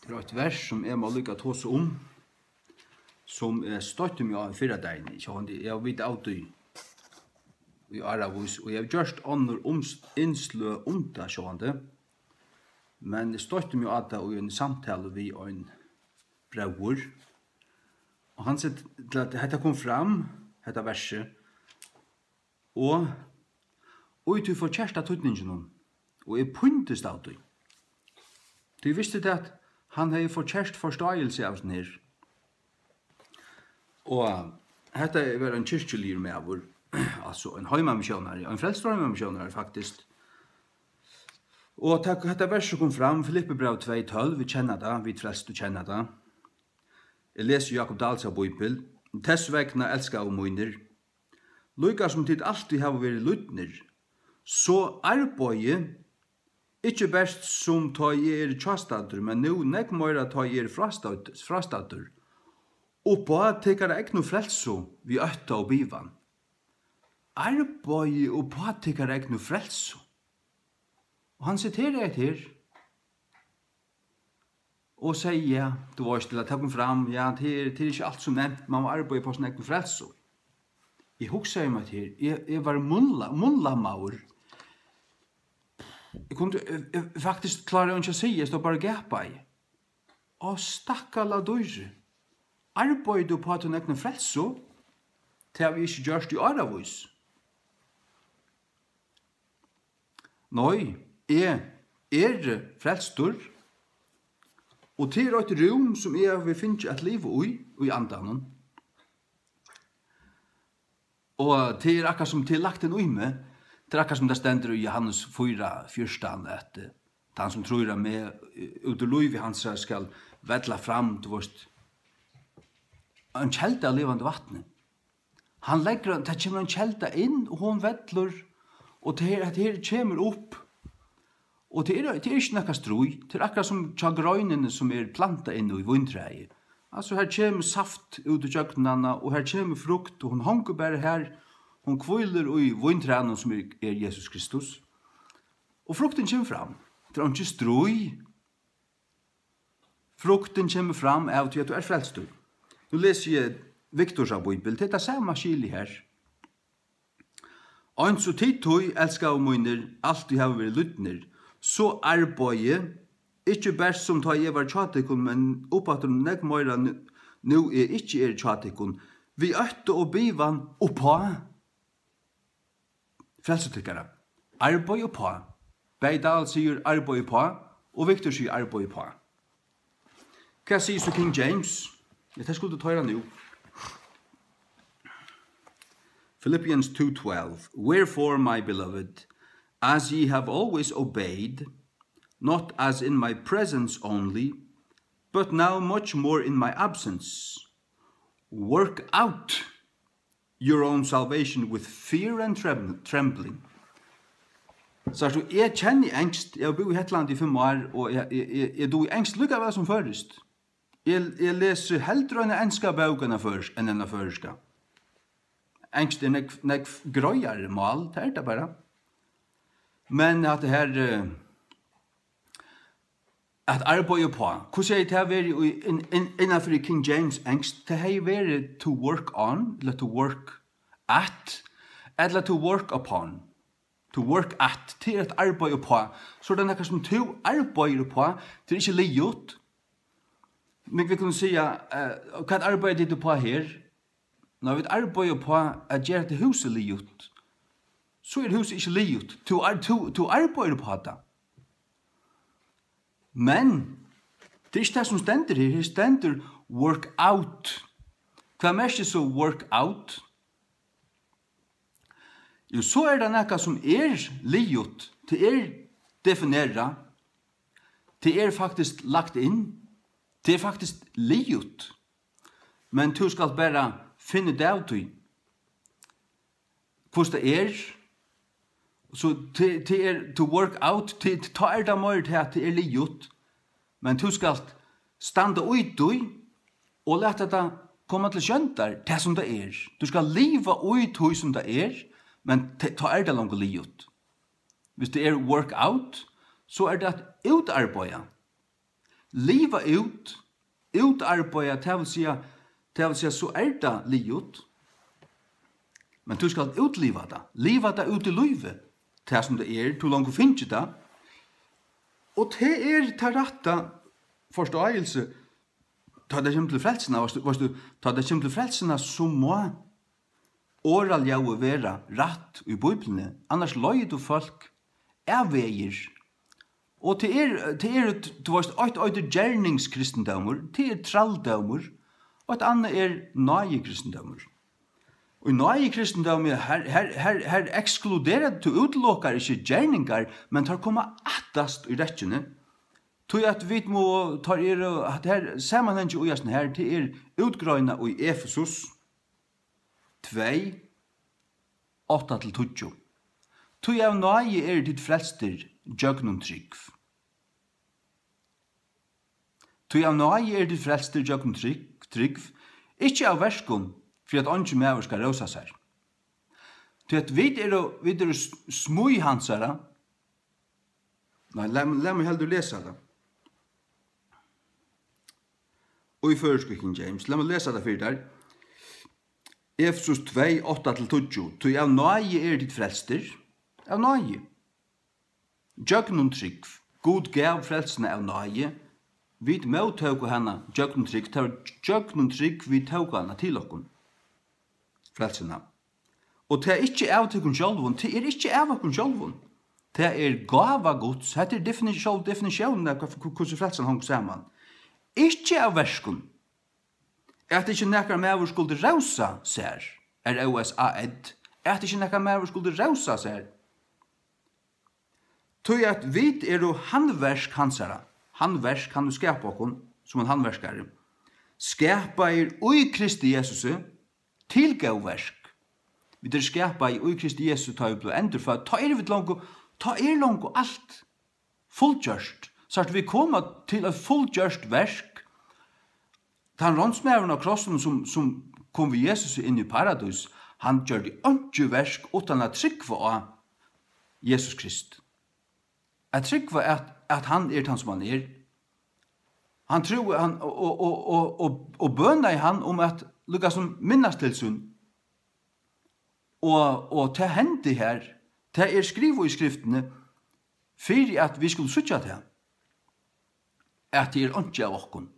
fra et vers som jeg må lykke til oss som jeg støtter meg av i 4 dagen. Jeg vet alt i Aravus, og jeg har gjort andre innslø det, sånn. Men jeg støtter meg av det i en samtale vi en bror. Og han sier til at dette kom fram, dette verset, og du får kjærsta tøtningen, og jeg pyntes av det. Du visste det at han har fått kjærst forståelse av den her. Og dette var en kyrkjelig med altså en heimamisjonær, en frelsterheimamisjonær faktisk. Og dette verset kom fram, Filippe brev 2:12, vi kjenner det, vi frelste kjenner det. Jeg leser Jakob Dahls av Bibel, tess vegna elska og munner. Lykka som tid alltid har vært lytner, så arbeid ikke best som ta jeg tjastader, men nå nek mer ta jeg frastader. Og på at tekkar ek no frelso vi øtta og bivan. Arbeid og på at tekkar ek no frelso. Og han siterer et her. Og sier, ja, du var til at ta kom fram, ja, det er ikke alt som nevnt, man må arbeide på sin egen frelso. Jeg husker meg til, jeg var munnlamaur. Jeg kunne faktisk klare å ikke si, jeg stod bare gapa i. Og stakkala døyre. Arbeid du på sin egen frelso, til vi ikke gjørst i Aravus. Nei, jeg frelstor, og til et rom som jeg vil finne et liv i andan. Og til akkurat som til lagt en uime, til akkurat som det stender i Johannes 4:14, at han som tror med ut av liv hans skal vedla fram til vårt en kjelda av levande vattnet. Han legger, det kommer en kjelda inn, og hun vedler, og det her kommer opp. Og det er ikke noe strøy, det er akkurat som grøynene som planta inn i vindtreet. Altså her kommer saft ut av kjøkkenene, og her kommer frukt, og hun hanker bare her, hun kviler i vindtreene som Jesus Kristus. Og frukten kommer fram, det er ikke strøy. Frukten kommer fram av til at du er frelstur. Nå leser jeg Viktors av Bibel, det er det samme skilje her. Og så tid tog elskar og munner, alt du har vært lytner, så arbeid, ikke best som ta jeg var tjatikon, men oppatt om nek møyra nå ikke tjatikon, vi øtte og bivan oppa. Frelsetikkere, arbeid oppa. Beidal sier arbeid oppa, og Victor sier arbeid oppa. Hva sier så King James? Det skulle du tøyre nå. Philippians 2:12, wherefore, my beloved, as ye have always obeyed, not as in my presence only, but now much more in my absence, work out your own salvation with fear and trembling. Så jeg kjenner engst, jeg har bodd i Hetland i 5 år, og jeg do engst lukka hva som først. Jeg leser heldre enn enska bøkene enn enn førska. Engst er nek grøyere mal, det det bare. Men at det her, at arbeid på, hvordan er det her vært innenfor King James engst, det har vært to work on, eller to work at, eller to work upon. To work at, til et arbeid på, så det er noe som to arbeider på, det er ikke livet. Men vi kan si, hva arbeider du på her? Når vi arbeider på at gjøre det huset livet, så er huset ikke livet. Du arbeider på det. Men det er ikke det som stender her. Det stender work out. Hva er så work out? Jo, så er det noe som livet. Det defineret. Det faktisk lagt inn. Det faktisk livet. Men du skal bare finne det av til. Hvordan det så det to work out, ta det mer til at det livet. Men du skal standa ut og lete det komme til skjønter, det som det Du skal leve ut som det men ta det langt livet. Hvis det work out, så det at utarbeide. Liva utarbeida, det vil si så det livet. Men du skal utliva det. Liva det ut i livet. Det som det du langt finner det. Og det til rette forståelse. Ta det kommer til frelsene, ta det kommer til frelsene, så må oral jau være rett i Bibelen. Annars løy du folk veier. Og det du vet, et gjerningskristendommer, det tralldommer, og et annet nøye-kristendommer. Og i nøye-kristendommer, her ekskluderer du utelukker ikke gjerninger, men tar komma attast i rettjene. Tog at vi må ta at her sammenheng i ojasen her, det utgrøyna i Efesus 2, 8-20. Tog av nøye ditt frelster, jøgnum trygg. Tog av nøye ditt frelster, jøgnum trygg, ikke av verskon, for at andre mever skal råsa seg. Tog at vi smui hansara. Nei, la meg heller lese det. Og i først King James, la meg lese det for der. Efesus 2, 8-20. Tog av nøye ditt frelster, av nøye. Jøgnum trygg, god gav frelsene av nøye, vi mottøk henne jøgnum trygg, det var jøgnum trygg vi tøk henne til okken, frelsene. Og det ikke av til sjølven, det ikke av til sjølven, det gava gods, det definisjonen av hvordan frelsene hong sammen. Ikke av verskon, at ikke nekkar med skulle rausa ser, OSAED, at ikke nekkar med skulle rausa ser, tog at vi handversk hansara. Handversk kan du skapa okon som en handverskare. Skapa ui Kristi Jesus til gauversk. Vi skapa ui Kristi Jesus ta vi blå endurfødd. Ta vi langt alt fullgjørst. Så at vi kommer til et fullgjørst versk. Den rånsmæveren av krossen som kom vi Jesus inn i paradis, han gjør det ikke versk utan at trykva av Jesus Krist. Jeg trykva at han han som han Han tror han og bønner han om at lukka som minnast til sunn. Og til hende her, til skrivet i skriftene, for at vi skulle sutja til at det ikke av okkon,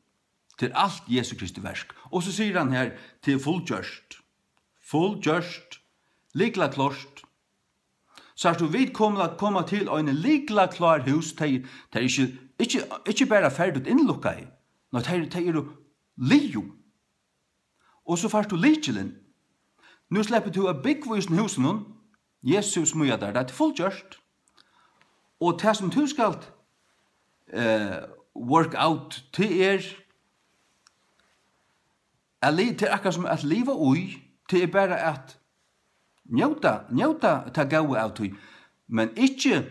til alt Jesu Kristi versk. Og så sier han her til fullgjørst, likla klart. Så at du vet komma til en likla klar hus, det ikke bare ferdig innlukka i, men det lijo. Og så først du likelen. Nå slipper du av byggvisen husen, Jesus mye der, det fullgjørst. Og det som du skal work out til akkurat som at livet ui, til bare at njauta ta gau av tui, men ikke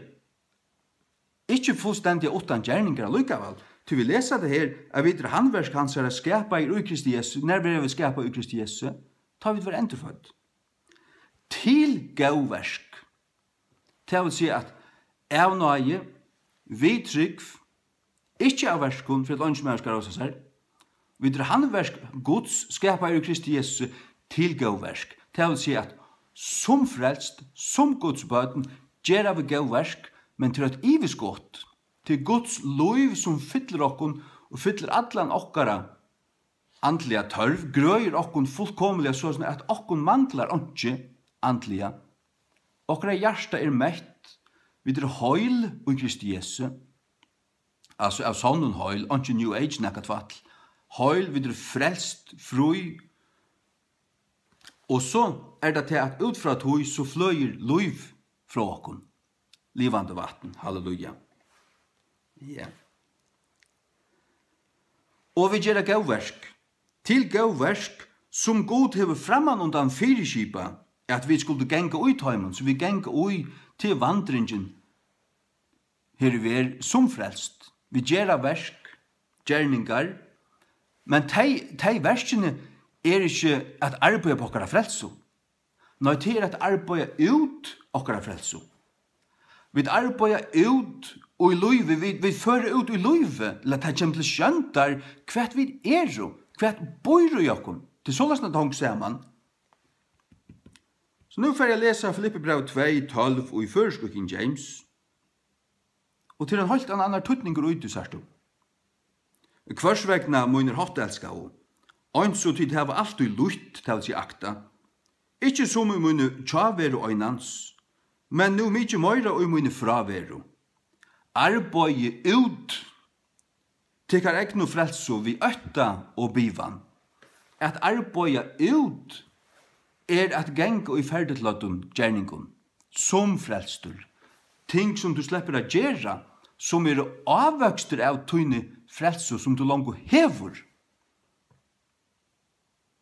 fullstendig utan gjerninger allikevel. Til vi leser det her, at vi handversk hans skapa i ui Kristi Jesu, når vi skapa i Kristi Jesu, tar vi var endurfødd. Til gauversk, det vil si at av nøye, vi trygg, ikke av verskun, for at ånd som er skal råsa seg, vi handversk Guds skapa i Kristi Jesu til gauversk, det vil si at som frelst, som Guds bøten, gjør av gauversk, men til et ivesgått, til Guds lov som fyller okkon, og fyller allan okkara andliga tørv, grøyer okkon fullkomliga sånn at okkon manglar ikke andliga. Okkara hjärsta mett, vi høyl og Kristi Jesu, altså av sånn høyl, ikke New Age nekka tvattel, høyl, vi frelst, frui, og så det til at utfra tog så fløyer lov fra okkon. Livande vatten. Halleluja. Ja. Og vi gjør gauversk. Til gauversk som God hever framman undan fyrirskipa at vi skulle genga ui tøymen, så vi genga ui til vandringen her vi som frelst. Vi gjør versk, gjerningar, men de verskene ikke at arbeide på okkara frelso. Nei, det at arbeide ut okkara frelso. Vi arbeide ut og i løyve, vi fører ut i løyve, la ta kjem til skjøntar, hvert vi hvert bor i okkom. Til sånn at ser man. Så nu får jeg lese Filippe brev 2:12 og i først King James. Og til en helt annan tøtninger ut, sier du. Kvarsvegna munner hottelskau. Ein så tid hava alt i lutt til seg akta. Ikkje som i munne tjaveru øynans, men nu mykje møyra og i munne fraveru. Arbeid ut, tekkar eg no frelso vi øtta og bivan. At arbeid ut at genga i ferdetlåtun gjerningun, som frelstur. Ting som du slipper å gjera, som avvøkstur av tøyne frelso som du langt hever.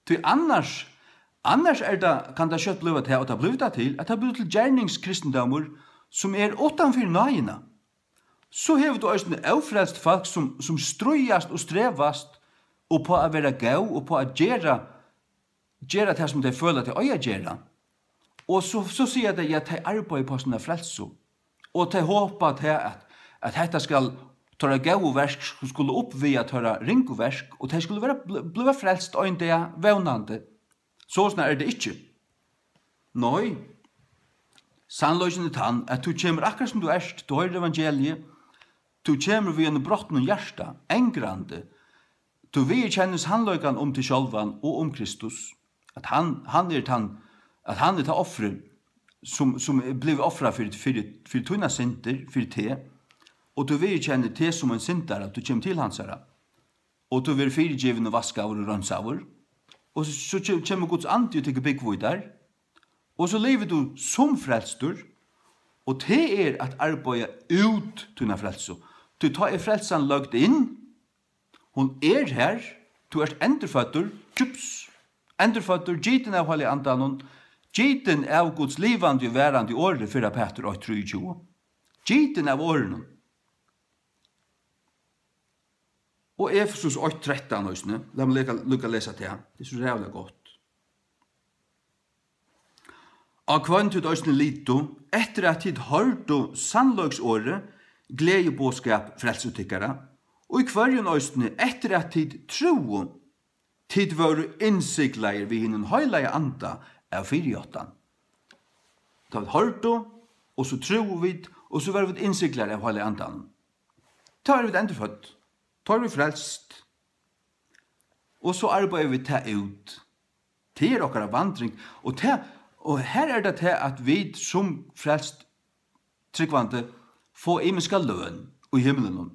Til annars det, kan det kjøtt bliva til, og det bliva til, at det bliva til gjerningskristendommer som utanfor nøyina. Så hever du også avfrelst folk som strøyast og strevast og på å være gau og på å gjera det som de føler til å gjøre. Og så sier de at de arbeider på sånne frelso. Og de håper til at dette skal tørre gau versk skulle oppvia tørre ringu versk, og de skulle bli frelst og en dag vevnande. Så sånn det ikke. Nei, sannløsene tann, at du kommer akkurat som du du hører evangeliet, du kommer ved en brotten og hjärsta, engrande, du vil kjennes handløykan til sjálvan og Kristus, at han er ta offre som blev offra for tunna synder, for te, og du vil kjenne te som en syndare, at du kommer til hans herra, og du vil fyrirgivin og vaskavur og rønsavur, og så kommer Guds ande til byggvudar, og så lever du som frelstur, og det at arbeida ut tunna frelso. Du tar frelsan lagt inn, hon her, du endurfødder, kjups, endurfødder, giten av hallig andanon, giten av Guds livande og værande året, 4 Peter 8:23. Giten av årene. Og Efesus 8:13 høysene, la meg lukka lesa til han, det er så rævlig godt. Av kvantud høysene lito, etter at tid hørte sannløgsåret, glede båskap frelsutykkara, og i kvarjen høysene, etter at tid tro, tid var innsikleir vi hinnen høyleie anda av 48. Da vi hørte, og så tro vi, og så var vi innsikleir av høyleie andan. Da er vi endurfødt. Tar vi frelst, og så arbeider vi til ut. Det er okkara vandring, og her det til at vi som frelst tryggvante får imenska løn i himmelen.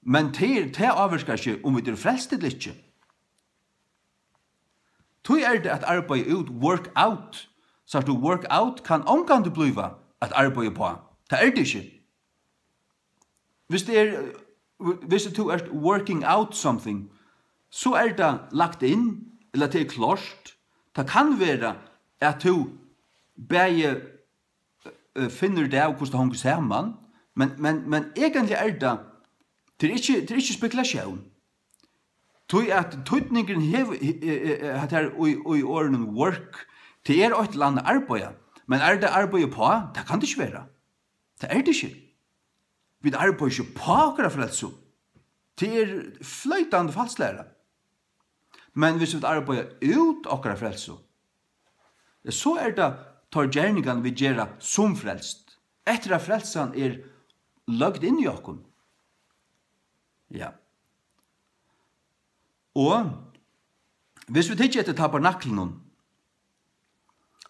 Men det avvirker ikke om vi er frelst eller ikke. Det at arbeide ut, work out. Så du work out kan omgående bliva at arbeide på. Det det ikke. Hvis du working out something, så det lagt inn, eller det klart. Det kan være at du bare finner det av hvordan det hanger sammen, men egentlig det er ikke spekulasjon. At tøytningen her i årene work, det et eller annet arbeid, men det arbeid på, det kan det ikke være. Det det ikke. Vi arbeider ikke på akkurat frelso. Det fløytande falsklære. Men hvis vi arbeider ut akkurat frelso, så det tar gjerningene vi gjør som frelst. Etter at frelsan lagt inn i okken. Ja. Og hvis vi tenker etter tabernaklen,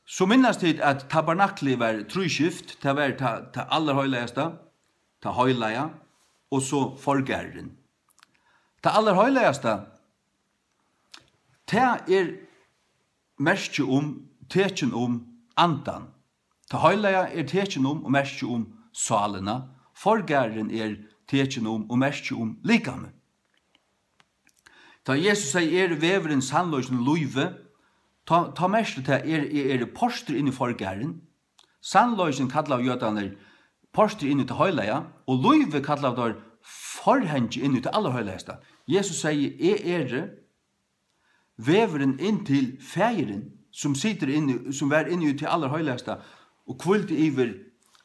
så minnes det at tabernaklet var truskift, det var det aller høyligste, ta høyleia, og så forgæren. Det aller høyligste, det merke teken andan. Ta høyleia teken og merke salene. Forgæren teken og merke likame. Ta Jesus sier veveren sannløysen løyve, ta merke til poster inn i forgæren. Sannløysen kallar av jødene poster inn i til høyleia, og løyve kallar av der forhenge inn i til aller høyleista. Jesus sier veveren inn til feiren, som var inne i til aller høyleista, og kvulte iver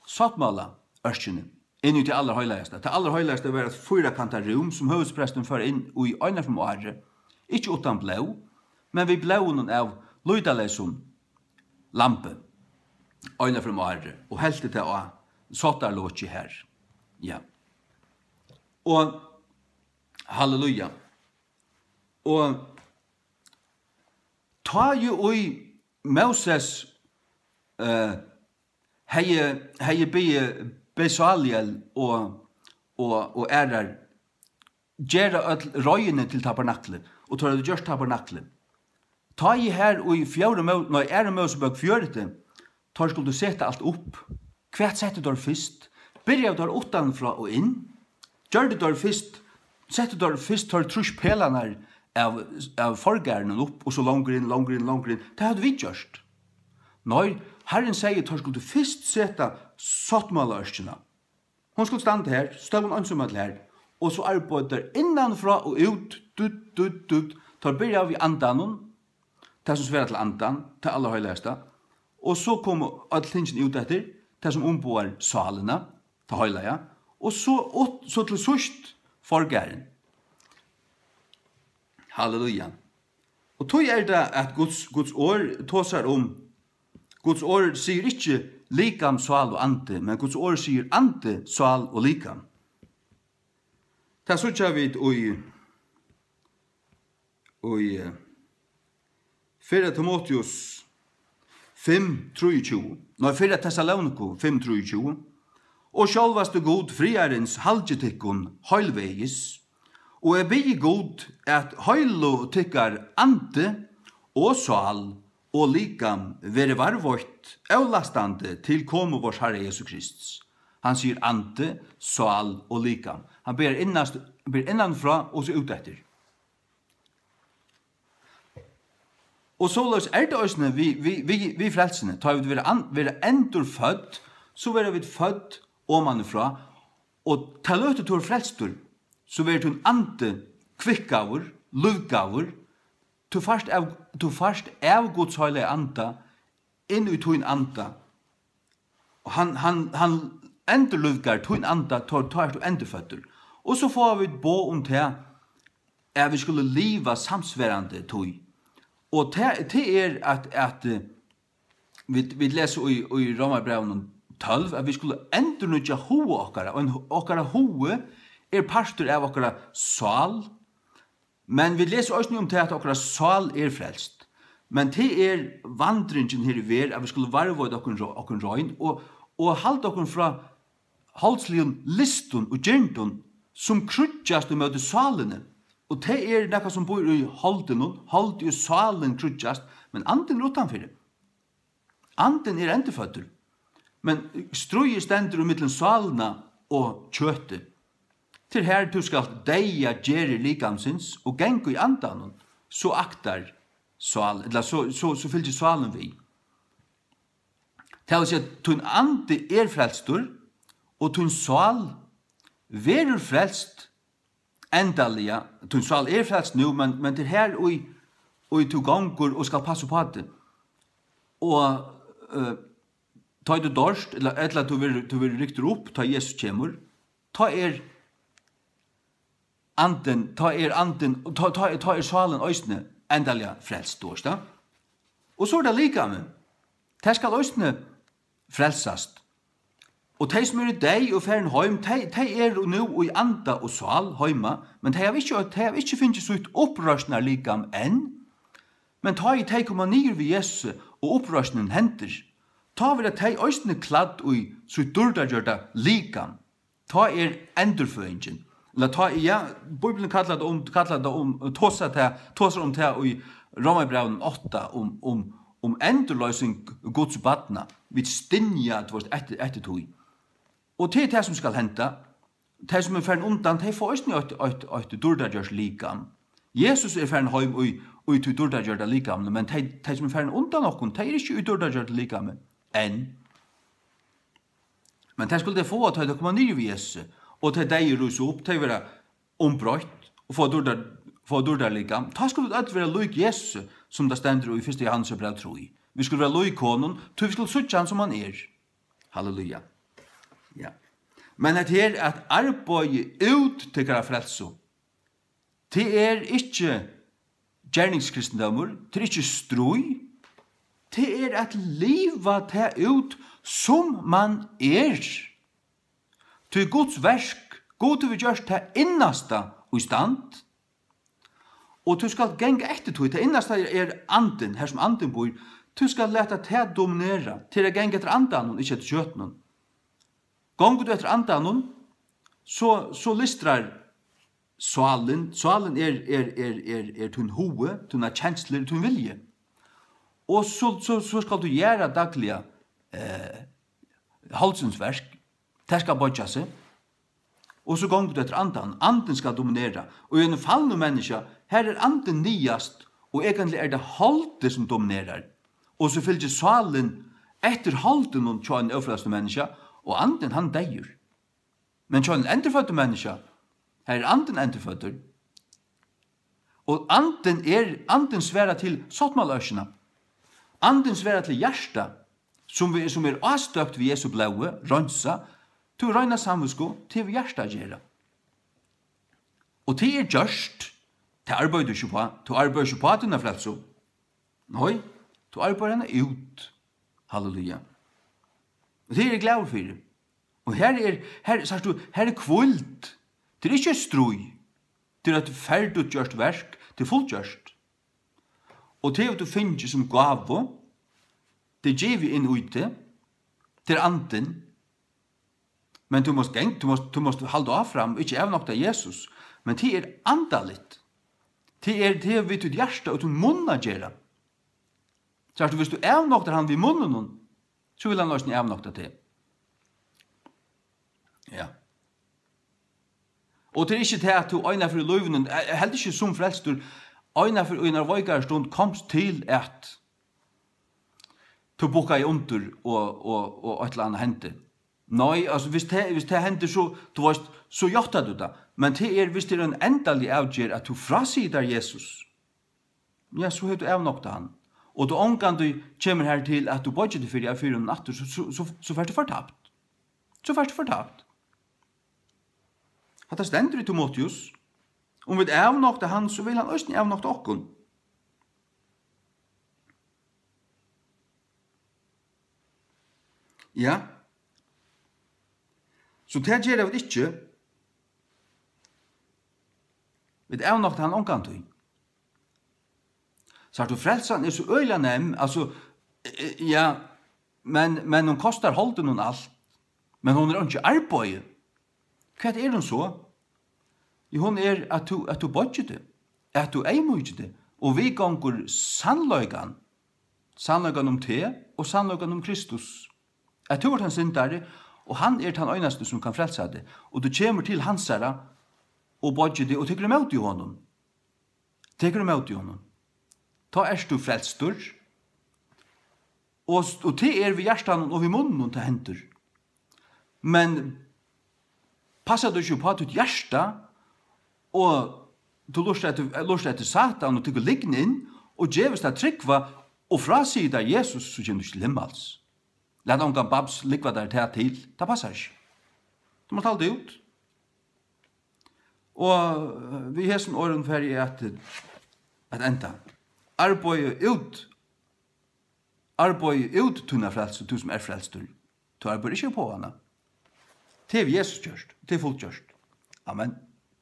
sattmala ørskene. inn i det aller høyligste. Det aller høyligste var et fyrakantet rom som høvdspresten fører inn i øyne from året. Ikke utan blå, men vi blånen av lydalesom lampe. Øyne from året. Og helt det av sottarlåtje her. Ja. Og halleluja. Og ta jo i Moses hei Besaliel og ærar gjera røyene til tabernaklet og tar det gjørst tabernaklet. Ta i her og i ære Mosebøk 4, tar skulle du sette alt opp. Hvert sette du fyrst. Byrja du utanfra og inn. Gjør det du fyrst. Sette du fyrst tar trus pelene av forgærnen opp og så langer inn. Det hadde vi gjørst. Når Herren sier tar skulle du fyrst sette sottmålørskene. Hun skulle stande her, stå hun ansomhet her, og så arbeider innanfra og ut, tar byrja vi andan, det som sverre til andan, til alle høyligste, og så kommer alle tingene ut etter, det som omboer salene, til høylige, og så til sørst forgæren. Halleluja. Og tog det at Guds år tåser Guds år sier ikke likam, sval og ante, men Guds år sier ante, sval og likam. Det så kjær vi i 4 Timotheus 5:23. Når 4 Thessaloniko 5:23. Og sjálvaste god friarens halgetikkun heilvegis, og be god at heilu tykkar ante og sval og likam vere varvort avlastande til komu vårs Herre Jesus Kristus. Han sier ante, sval og likam. Han ber innanfra og så ut etter. Og så løs det også vi frelsene. Tar vi være endurfødt, så være vi født omanifra, og ta løte til frelstur, så være du en ante kvikkavur, luvgavur, du først av Guds høylige anta, inn i tuin anta. Og han endurluvgar tuin anta, tar du endurføtter. Og så får vi bo om til at vi skulle liva samsverande tui. Og til at vi leser i Romarbrevnen 12, at vi skulle endurnudja hoa okkara, og okkara hoa pastor av okkara sal, men vi leser også om til at okkara sal frelst. Men til vandringen her i ver, at vi skulle varve okkara røyn, og halde okkara fra halsligen listun og gjerntun, som krutjast og møte salene. Og det nekka som bor i holdt i salen krutjast, men anden utanfyrir. Anden endeføtter. Men strøy stendur i mittlen salena og kjøtet. Til her du skal deia gjerri likamsins og gengu i andan, så aktar salen, eller så fylgjer salen vi. Det vil si at tun ande frelstur, og tun sal verur frelst endalega. Tun sal frelst nu, men til her og to gongur og skal passe på det. Og ta du dorst, eller du vil rykter opp, ta Jesus kjemur, ta anden, ta salen øysne endalega frelst, dorsta. Og så det likame. Det skal øysne frelsast. Og de som i deg og færen heim, de nå i anda og sal heima, men de har ikke finnet så ut opprørsner likam enn, men de kommer nyer ved Jesus og opprørsnen henter. Ta vil at de østene kladd og så dårdagjørda likam. Ta endurføyingen. Bibelen kallar det om, tåser om det i Romarbrevnen 8, om endurløsning Guds badna, vi stinja etter tog. Og til det som skal hente, de som ferdig undan, de får også et dårdagjørs likam. Jesus ferdig heim og til dårdagjørda likam, men de som ferdig undan noen, de ikke i dårdagjørda likam enn. Men de skulle få at de kommer nye ved Jesus, og til de rus opp, til å være ombrøtt, og få dårdagjørda likam. Da skulle det være lyk Jesus, som det stender i 1. Johannes brev 3. Vi skulle være lyk honom, til vi skulle suttje han som han Halleluja. Ja. Men det er at arbeid ut til hver frelse. Det er ikke gjerningskristendommer, det er ikke strøy, det er at livet til ut som man er. Til Guds verk, God vil gjøre det innaste og i stand, og du skal genge etter tog, det innaste er anden, her som anden bor, du skal lete det dominere, til å genge etter anden, ikke etter kjøtnen. Ganger du etter anden, så listrar Svalen er tunn hoved, tunn kjensler, tunn vilje. Og så skal du gjøre dagliga halsensverk, det skal bodja seg, og så ganger du etter anden. Anden skal dominere. Og i en fallende menneske, her er anden niast, og egentlig er det halde som dominerer. Og så fylger svalen etter halden og tja en overflaste menneske, og anden han deier. Men tja en endrefødde menneske, her er anden endrefødder. Og anden sværa til sottmaløsjene. Anden sværa til hjärsta, som er avstøpt ved Jesu blaue, rønsa, til å røyna samvisko til hjärsta gjøre. Og til er gjørst, til arbeider ikke på, til arbeider ikke på at hun er frelso. Nei, til arbeider henne ut. Halleluja. Og det er jeg glad for. Og her er kvult. Det er ikke strøy. Det er et ferdiggjørst verk, det er fullgjørst. Og det er du finner som gave, det gjør vi inn ute, til anden, men du måste halde av fram, ikke avnokta Jesus, men det er andaligt. Det er vi til hjärsta og til munna gjøre. Så hvis du avnoktar han vid munnen, så vil han også avnokta det. Ja. Og det er ikke det at du øyne for løyvenen, helt ikke som frelstur, øyne for øyne vøygarstund komst til at du boka i under og et eller annet hente. Nei, altså hvis det hender så gjør du det. Men det er hvis det er en endelig avgjør at du frasider Jesus, ja, så har du avnokta han. Og da omgang du kommer her til at du bodger det for jeg fyrer om natter, så først du fortapt. Så først du fortapt. Hatt det stender i Timotheus. Om vi avnokta han, så vil han også avnokta okkon. Ja. Så det gjør jeg ikke. Vi avnokta han omgang til. Så du frelsan er så øyla nem, altså, ja, men hun kostar holden hun alt. Men hun er ikke arbeid. Hva er hun så? Jo, hun er at du bodger det, at du eimodger det, og vi ganger sannløygan om te, og sannløygan om Kristus. At du er han syndare, og han er den øynaste som kan frelsa det, og du kommer til hans herra, og bodger det, og tykker du med i honom. Tykker du med i honom. Ta er du frelstur, og det er vi hjertan og vi munnen til henter. Men passar du ikke på at du hjärsta, og du lurer etter Satan, og tykker liggende inn, og djevist deg tryggva, og frasida Jesus, så kjenner du ikke himmels. Lad omgang babs liggva der til, det passar ikke. Du må ta det ut. Og vi har som åren ferdig at enda. Arbeid ut tunna frelst, du som er frelst. Du arbeider ikke på henne. Det er Jesus gjørst, det er fullt gjørst. Amen.